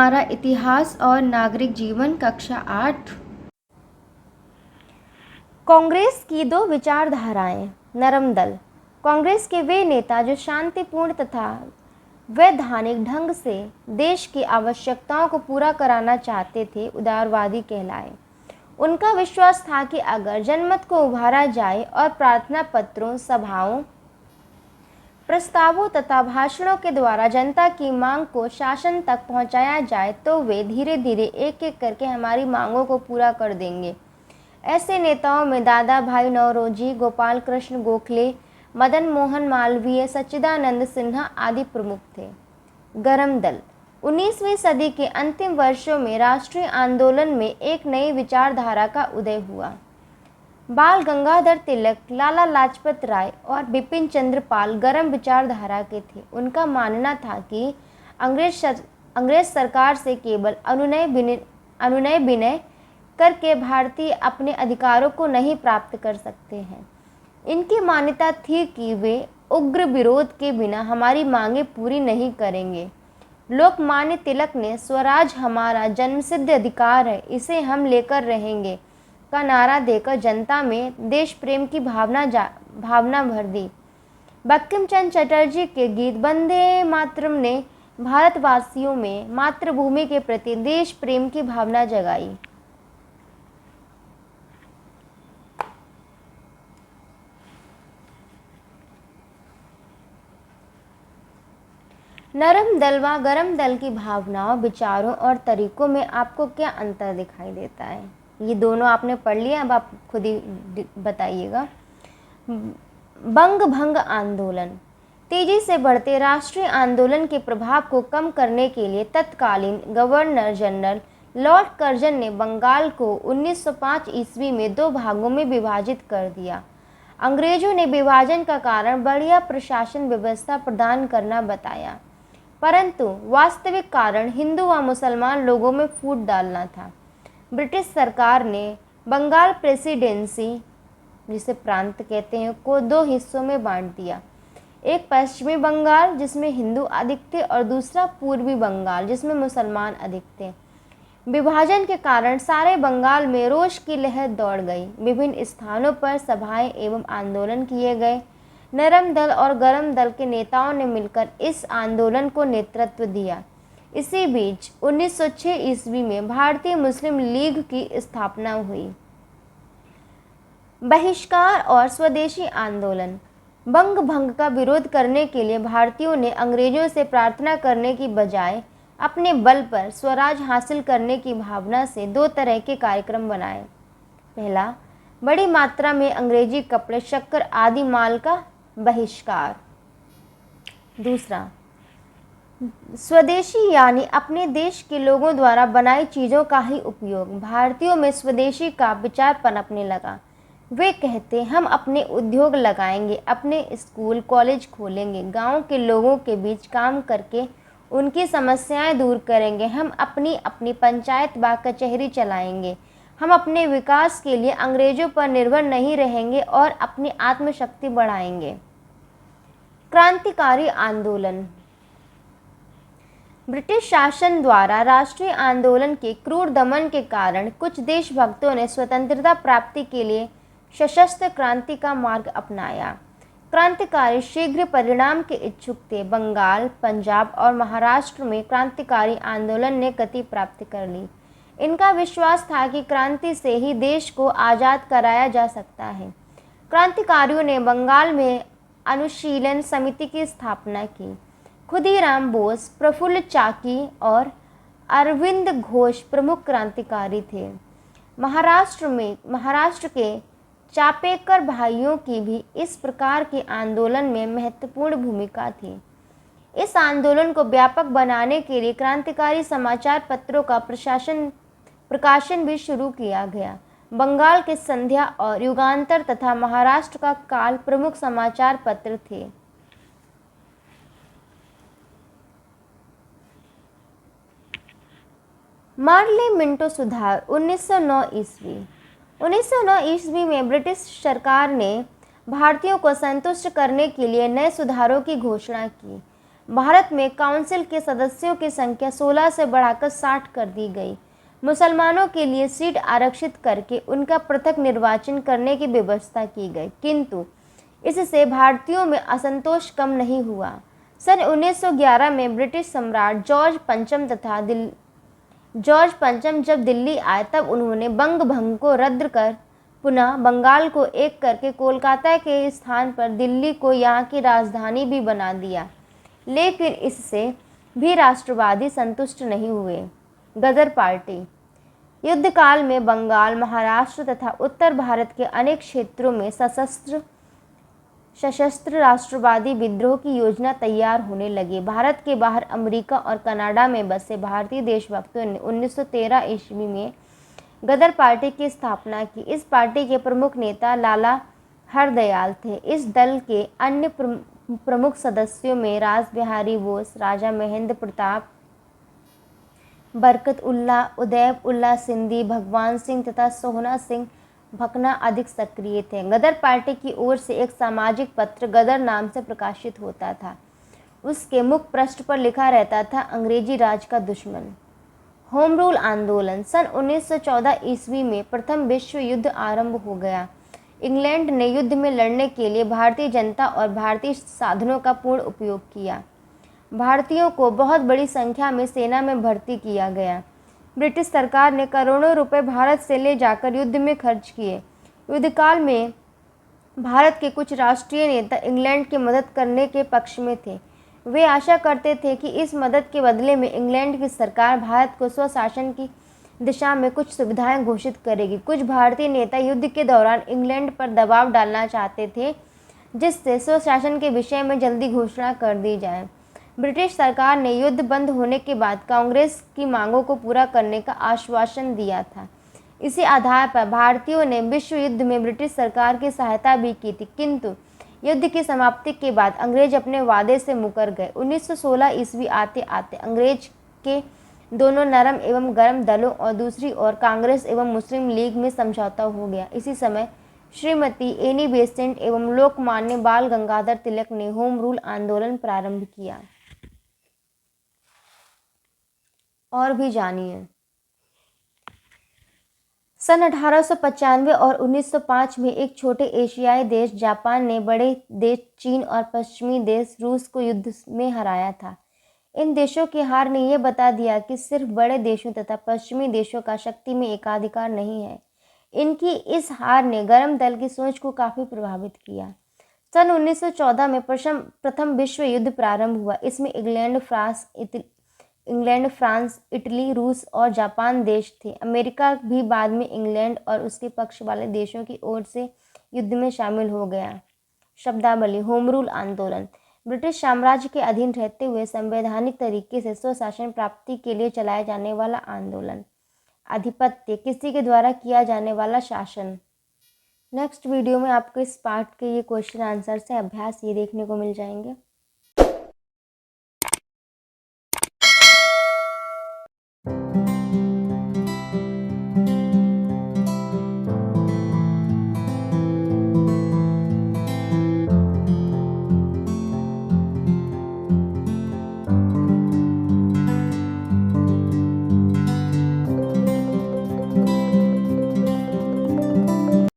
हमारा इतिहास और नागरिक जीवन कक्षा 8। कांग्रेस की दो विचारधाराएं। नरम दल। कांग्रेस के वे नेता जो शांतिपूर्ण तथा वैधानिक ढंग से देश की आवश्यकताओं को पूरा कराना चाहते थे, उदारवादी कहलाए। उनका विश्वास था कि अगर जनमत को उभारा जाए और प्रार्थना पत्रों, सभाओं, प्रस्तावों तथा भाषणों के द्वारा जनता की मांग को शासन तक पहुंचाया जाए तो वे धीरे धीरे एक एक करके हमारी मांगों को पूरा कर देंगे। ऐसे नेताओं में दादा भाई नौरोजी, गोपाल कृष्ण गोखले, मदन मोहन मालवीय, सच्चिदानंद सिन्हा आदि प्रमुख थे। गरम दल। 19वीं सदी के अंतिम वर्षों में राष्ट्रीय आंदोलन में एक नई विचारधारा का उदय हुआ। बाल गंगाधर तिलक, लाला लाजपत राय और बिपिन चंद्र पाल गरम विचारधारा के थे। उनका मानना था कि अंग्रेज सरकार से केवल अनुनय विनय करके भारतीय अपने अधिकारों को नहीं प्राप्त कर सकते हैं। इनकी मान्यता थी कि वे उग्र विरोध के बिना हमारी मांगें पूरी नहीं करेंगे। लोकमान्य तिलक ने स्वराज हमारा जन्मसिद्ध अधिकार है, इसे हम लेकर रहेंगे का नारा देकर जनता में देश प्रेम की भावना भर दी। बंकिम चंद्र चटर्जी के गीत वंदे मातरम ने भारतवासियों में मातृभूमि के प्रति देश प्रेम की भावना जगाई। नरम दल व गरम दल की भावनाओं, विचारों और तरीकों में आपको क्या अंतर दिखाई देता है? ये दोनों आपने पढ़ लिया, अब आप खुद ही बताइएगा। बंग भंग आंदोलन। तेजी से बढ़ते राष्ट्रीय आंदोलन के प्रभाव को कम करने के लिए तत्कालीन गवर्नर जनरल लॉर्ड कर्जन ने बंगाल को 1905 ईस्वी में दो भागों में विभाजित कर दिया। अंग्रेजों ने विभाजन का कारण बढ़िया प्रशासन व्यवस्था प्रदान करना बताया, परंतु वास्तविक कारण हिंदू व मुसलमान लोगों में फूट डालना था। ब्रिटिश सरकार ने बंगाल प्रेसिडेंसी, जिसे प्रांत कहते हैं, को दो हिस्सों में बांट दिया। एक पश्चिमी बंगाल जिसमें हिंदू अधिक थे और दूसरा पूर्वी बंगाल जिसमें मुसलमान अधिक थे। विभाजन के कारण सारे बंगाल में रोष की लहर दौड़ गई। विभिन्न स्थानों पर सभाएं एवं आंदोलन किए गए। नरम दल और गरम दल के नेताओं ने मिलकर इस आंदोलन को नेतृत्व दिया। इसी बीच 1906 ईस्वी में भारतीय मुस्लिम लीग की स्थापना हुई। बहिष्कार और स्वदेशी आंदोलन। बंग भंग का विरोध करने के लिए भारतीयों ने अंग्रेजों से प्रार्थना करने की बजाय अपने बल पर स्वराज हासिल करने की भावना से दो तरह के कार्यक्रम बनाए। पहला, बड़ी मात्रा में अंग्रेजी कपड़े, शक्कर आदि माल का बहिष्कार। दूसरा, स्वदेशी यानी अपने देश के लोगों द्वारा बनाई चीज़ों का ही उपयोग। भारतीयों में स्वदेशी का विचार पनपने लगा। वे कहते, हम अपने उद्योग लगाएंगे, अपने स्कूल कॉलेज खोलेंगे, गांव के लोगों के बीच काम करके उनकी समस्याएं दूर करेंगे, हम अपनी अपनी पंचायत व कचहरी चलाएंगे, हम अपने विकास के लिए अंग्रेजों पर निर्भर नहीं रहेंगे और अपनी आत्मशक्ति बढ़ाएंगे। क्रांतिकारी आंदोलन। ब्रिटिश शासन द्वारा राष्ट्रीय आंदोलन के क्रूर दमन के कारण कुछ देशभक्तों ने स्वतंत्रता प्राप्ति के लिए सशस्त्र क्रांति का मार्ग अपनाया। क्रांतिकारी शीघ्र परिणाम के इच्छुक थे। बंगाल, पंजाब और महाराष्ट्र में क्रांतिकारी आंदोलन ने गति प्राप्त कर ली। इनका विश्वास था कि क्रांति से ही देश को आज़ाद कराया जा सकता है। क्रांतिकारियों ने बंगाल में अनुशीलन समिति की स्थापना की। खुदीराम बोस, प्रफुल्ल चाकी और अरविंद घोष प्रमुख क्रांतिकारी थे। महाराष्ट्र के चापेकर भाइयों की भी इस प्रकार के आंदोलन में महत्वपूर्ण भूमिका थी। इस आंदोलन को व्यापक बनाने के लिए क्रांतिकारी समाचार पत्रों का प्रकाशन भी शुरू किया गया। बंगाल के संध्या और युगांतर तथा महाराष्ट्र का काल प्रमुख समाचार पत्र थे। मार्ले मिंटो सुधार। 1909 ईस्वी। 1909 ईस्वी में ब्रिटिश सरकार ने भारतीयों को संतुष्ट करने के लिए नए सुधारों की घोषणा की। भारत में काउंसिल के सदस्यों की संख्या 16 से बढ़ाकर 60 कर दी गई। मुसलमानों के लिए सीट आरक्षित करके उनका पृथक निर्वाचन करने की व्यवस्था की गई, किंतु इससे भारतीयों में असंतोष कम नहीं हुआ। सन 1911 में ब्रिटिश सम्राट जॉर्ज पंचम जब दिल्ली आए तब उन्होंने बंग भंग को रद्द कर पुनः बंगाल को एक करके कोलकाता के स्थान पर दिल्ली को यहाँ की राजधानी भी बना दिया, लेकिन इससे भी राष्ट्रवादी संतुष्ट नहीं हुए। गदर पार्टी युद्ध काल में बंगाल, महाराष्ट्र तथा उत्तर भारत के अनेक क्षेत्रों में सशस्त्र राष्ट्रवादी विद्रोह की योजना तैयार होने लगी। भारत के बाहर अमेरिका और कनाडा में बसे भारतीय देशभक्तों ने 1913 ईस्वी में गदर पार्टी की स्थापना की। इस पार्टी के प्रमुख नेता लाला हरदयाल थे। इस दल के अन्य प्रमुख सदस्यों में रास बिहारी बोस, राजा महेंद्र प्रताप, बरकत उल्ला, उदय उल्ला सिंधी, भगवान सिंह तथा सोहना सिंह भकना अधिक सक्रिय थे। गदर पार्टी की ओर से एक सामाजिक पत्र गदर नाम से प्रकाशित होता था। उसके मुख पृष्ठ पर लिखा रहता था, अंग्रेजी राज का दुश्मन। होम रूल आंदोलन सन 1914 ईस्वी में प्रथम विश्व युद्ध आरंभ हो गया। इंग्लैंड ने युद्ध में लड़ने के लिए भारतीय जनता और भारतीय साधनों का पूर्ण उपयोग किया। भारतीयों को बहुत बड़ी संख्या में सेना में भर्ती किया गया। ब्रिटिश सरकार ने करोड़ों रुपए भारत से ले जाकर युद्ध में खर्च किए। युद्धकाल में भारत के कुछ राष्ट्रीय नेता इंग्लैंड की मदद करने के पक्ष में थे। वे आशा करते थे कि इस मदद के बदले में इंग्लैंड की सरकार भारत को स्वशासन की दिशा में कुछ सुविधाएं घोषित करेगी। कुछ भारतीय नेता युद्ध के दौरान इंग्लैंड पर दबाव डालना चाहते थे, जिससे स्वशासन के विषय में जल्दी घोषणा कर दी जाए। ब्रिटिश सरकार ने युद्ध बंद होने के बाद कांग्रेस की मांगों को पूरा करने का आश्वासन दिया था। इसी आधार पर भारतीयों ने विश्व युद्ध में ब्रिटिश सरकार की सहायता भी की थी, किंतु युद्ध की समाप्ति के बाद अंग्रेज अपने वादे से मुकर गए। 1916 ईस्वी आते आते अंग्रेज के दोनों नरम एवं गर्म दलों और दूसरी ओर कांग्रेस एवं मुस्लिम लीग में समझौता हो गया। इसी समय श्रीमती एनी बेसेंट एवं लोकमान्य बाल गंगाधर तिलक ने होम रूल आंदोलन प्रारंभ किया। और भी जानिए। सन 1895 और 1905 में एक छोटे एशियाई देश जापान ने बड़े देश चीन और पश्चिमी देश रूस को युद्ध में हराया था। इन देशों की हार ने यह बता दिया कि सिर्फ बड़े देशों तथा पश्चिमी देशों का शक्ति में एकाधिकार नहीं है। इनकी इस हार ने गर्म दल की सोच को काफ़ी प्रभावित किया। सन 1914 में प्रथम विश्व युद्ध प्रारंभ हुआ। इसमें इंग्लैंड, फ्रांस, इटली, रूस और जापान देश थे। अमेरिका भी बाद में इंग्लैंड और उसके पक्ष वाले देशों की ओर से युद्ध में शामिल हो गया। शब्दावली: होम रूल आंदोलन ब्रिटिश साम्राज्य के अधीन रहते हुए संवैधानिक तरीके से स्वशासन प्राप्ति के लिए चलाया जाने वाला आंदोलन। आधिपत्य: किसी के द्वारा किया जाने वाला शासन। नेक्स्ट वीडियो में आपको इस पार्ट के ये क्वेश्चन आंसर से अभ्यास ये देखने को मिल जाएंगे।